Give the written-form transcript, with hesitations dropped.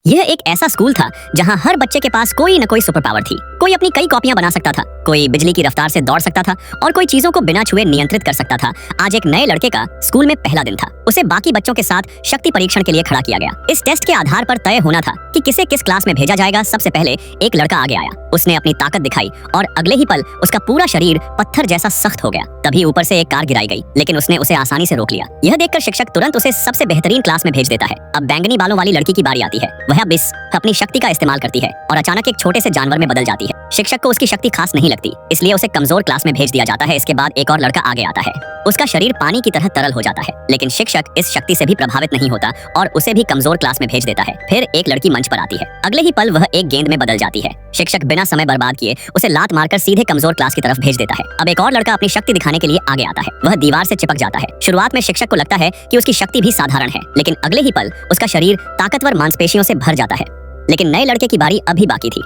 यह एक ऐसा स्कूल था जहां हर बच्चे के पास कोई न कोई सुपर पावर थी। कोई अपनी कई कॉपियां बना सकता था, कोई बिजली की रफ्तार से दौड़ सकता था और कोई चीजों को बिना छुए नियंत्रित कर सकता था। आज एक नए लड़के का स्कूल में पहला दिन था। उसे बाकी बच्चों के साथ शक्ति परीक्षण के लिए खड़ा किया गया। इस टेस्ट के आधार पर तय होना था कि किसे किस क्लास में भेजा जाएगा। सबसे पहले एक लड़का आगे आया। उसने अपनी ताकत दिखाई और अगले ही पल उसका पूरा शरीर पत्थर जैसा सख्त हो गया। तभी ऊपर से एक कार गिराई गई, लेकिन उसने उसे आसानी से रोक लिया। यह देखकर शिक्षक तुरंत उसे सबसे बेहतरीन क्लास में भेज देता है। अब बैंगनी बालों वाली लड़की की बारी आती है। वह बिस अपनी शक्ति का इस्तेमाल करती है और अचानक एक छोटे से जानवर में बदल जाती है। शिक्षक को उसकी शक्ति खास नहीं लगती, इसलिए उसे कमजोर क्लास में भेज दिया जाता है। इसके बाद एक और लड़का आगे आता है। उसका शरीर पानी की तरह तरल हो जाता है, लेकिन शिक्षक इस शक्ति से भी प्रभावित नहीं होता और उसे भी कमजोर क्लास में भेज देता है। फिर एक लड़की मंच पर आती है। अगले ही पल वह एक गेंद में बदल जाती है। शिक्षक बिना समय बर्बाद किए उसे लात मारकर सीधे कमजोर क्लास की तरफ भेज देता है। अब एक और लड़का अपनी शक्ति दिखाने के लिए आगे आता है। वह दीवार से चिपक जाता है। शुरुआत में शिक्षक को लगता है कि उसकी शक्ति भी साधारण है, लेकिन अगले ही पल उसका शरीर ताकतवर मांसपेशियों से भर जाता है। लेकिन नए लड़के की बारी अभी बाकी थी।